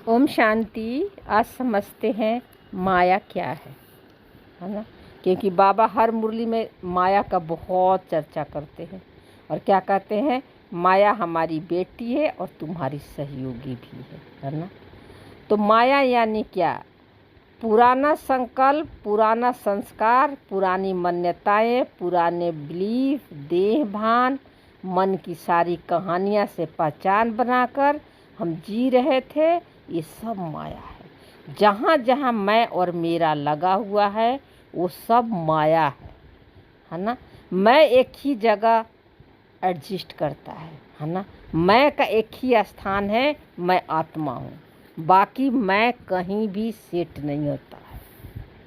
ओम शांति। आज समझते हैं माया क्या है ना। क्योंकि बाबा हर मुरली में माया का बहुत चर्चा करते हैं और क्या कहते हैं, माया हमारी बेटी है और तुम्हारी सहयोगी भी है ना। तो माया यानी क्या? पुराना संकल्प, पुराना संस्कार, पुरानी मान्यताएं, पुराने बिलीफ, देह भान, मन की सारी कहानियां से पहचान बनाकर हम जी रहे थे, ये सब माया है। जहाँ जहाँ मैं और मेरा लगा हुआ है वो सब माया है ना। मैं एक ही जगह एडजस्ट करता है ना। मैं का एक ही स्थान है, मैं आत्मा हूँ। बाकी मैं कहीं भी सेट नहीं होता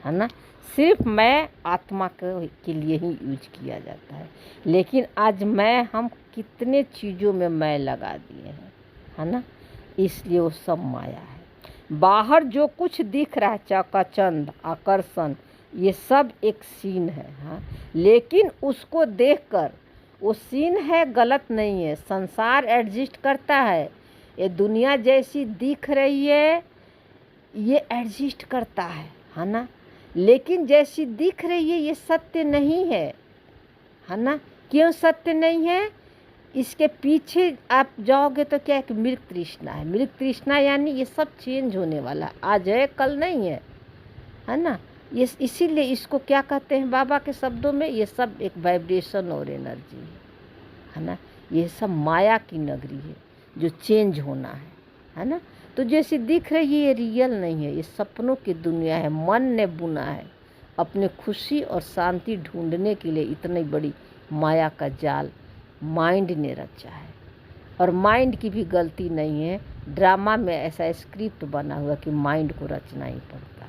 है ना। सिर्फ मैं आत्मा के लिए ही यूज किया जाता है। लेकिन आज हम कितने चीज़ों में मैं लगा दिए हैं है ना। इसलिए वो सब माया है। बाहर जो कुछ दिख रहा है, चकाचौंध, आकर्षण, ये सब एक सीन है हाँ। लेकिन उसको देखकर वो सीन है, गलत नहीं है। संसार एडजस्ट करता है। ये दुनिया जैसी दिख रही है ये एडजस्ट करता है ना। लेकिन जैसी दिख रही है ये सत्य नहीं है ना। क्यों सत्य नहीं है? इसके पीछे आप जाओगे तो क्या एक मृग तृष्णा है। मृग तृष्णा यानी ये सब चेंज होने वाला है, आज है कल नहीं है ना। ये इसीलिए इसको क्या कहते हैं बाबा के शब्दों में, ये सब एक वाइब्रेशन और एनर्जी है ना। ये सब माया की नगरी है जो चेंज होना है ना। तो जैसे दिख रही है ये रियल नहीं है, ये सपनों की दुनिया है। मन ने बुना है अपने खुशी और शांति ढूंढने के लिए इतनी बड़ी माया का जाल माइंड ने रचा है। और माइंड की भी गलती नहीं है। ड्रामा में ऐसा स्क्रिप्ट बना हुआ कि माइंड को रचना ही पड़ता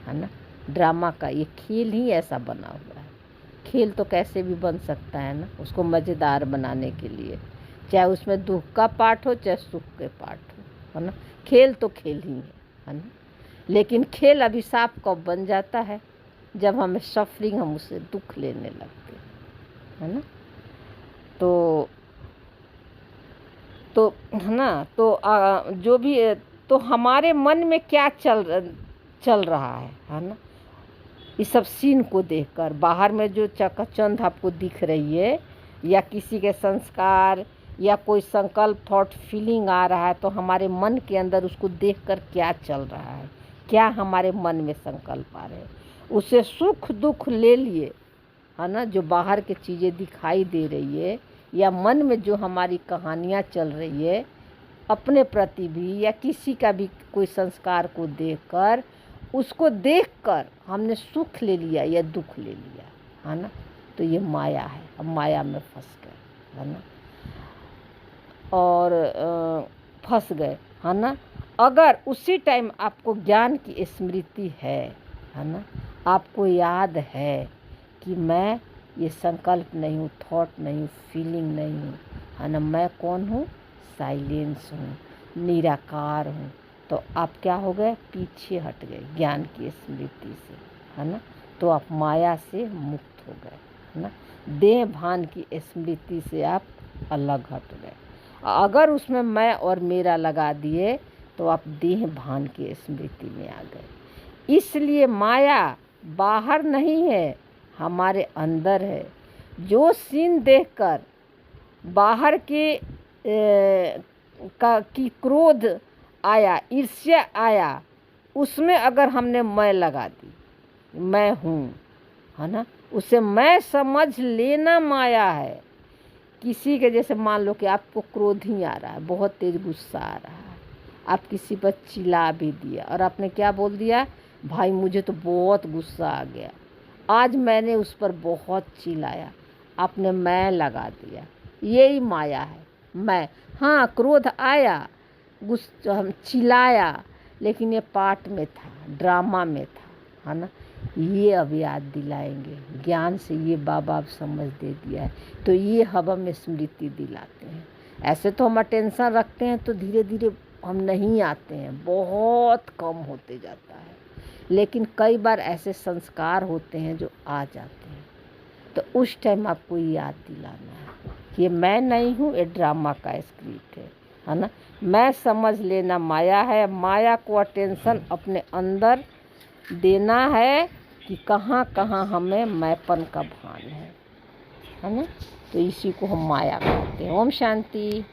है ना। ड्रामा का ये खेल ही ऐसा बना हुआ है। खेल तो कैसे भी बन सकता है ना, उसको मज़ेदार बनाने के लिए, चाहे उसमें दुख का पार्ट हो चाहे सुख के पार्ट हो है ना। खेल तो खेल ही है ना। लेकिन खेल अभिशाप कब बन जाता है? जब हमें सफरिंग, हम उससे दुख लेने लगते हैं है ना। तो है ना। तो जो भी तो हमारे मन में क्या चल रहा है ना। इस सब सीन को देखकर बाहर में जो चकाचौंध आपको दिख रही है, या किसी के संस्कार या कोई संकल्प, थॉट, फीलिंग आ रहा है, तो हमारे मन के अंदर उसको देखकर क्या चल रहा है, क्या हमारे मन में संकल्प आ रहे हैं, उसे सुख दुख ले लिए है ना। जो बाहर की चीज़ें दिखाई दे रही है या मन में जो हमारी कहानियाँ चल रही है अपने प्रति भी या किसी का भी कोई संस्कार को देखकर, उसको देखकर हमने सुख ले लिया या दुख ले लिया है ना। तो ये माया है। अब माया में फंस गए है ना। और फंस गए है ना। अगर उसी टाइम आपको ज्ञान की स्मृति है ना, आपको याद है कि मैं ये संकल्प नहीं हूँ, थॉट नहीं हूँ, फीलिंग नहीं हूँ है ना। मैं कौन हूँ? साइलेंस हूँ, निराकार हूँ। तो आप क्या हो गए? पीछे हट गए ज्ञान की स्मृति से है ना। तो आप माया से मुक्त हो गए है ना। देह भान की स्मृति से आप अलग हट गए। अगर उसमें मैं और मेरा लगा दिए तो आप देह भान की स्मृति में आ गए। इसलिए माया बाहर नहीं है, हमारे अंदर है। जो सीन देखकर बाहर के की क्रोध आया, ईर्ष्या आया, उसमें अगर हमने मैं लगा दी, मैं हूँ है ना, उसे मैं समझ लेना माया है। किसी के जैसे मान लो कि आपको क्रोध ही आ रहा है, बहुत तेज गुस्सा आ रहा है, आप किसी पर चिल्ला भी दिया और आपने क्या बोल दिया, भाई मुझे तो बहुत गुस्सा आ गया, आज मैंने उस पर बहुत चिल्लाया, आपने मैं लगा दिया। यही माया है। मैं, हाँ क्रोध आया, गुस्सा, हम चिल्लाया, लेकिन ये पार्ट में था, ड्रामा में था है ना। ये अब याद दिलाएंगे ज्ञान से, ये बाबा अब समझ दे दिया है तो ये हम हमें स्मृति दिलाते हैं। ऐसे तो हम अटेंशन रखते हैं तो धीरे धीरे हम नहीं आते हैं, बहुत कम होते जाता है। लेकिन कई बार ऐसे संस्कार होते हैं जो आ जाते हैं, तो उस टाइम आपको याद दिलाना है कि ये मैं नहीं हूँ, ये ड्रामा का स्क्रिप्ट है ना। मैं समझ लेना माया है, माया को अटेंशन अपने अंदर देना है कि कहाँ कहाँ हमें मैंपन का भान है ना। तो इसी को हम माया कहते हैं। ओम शांति।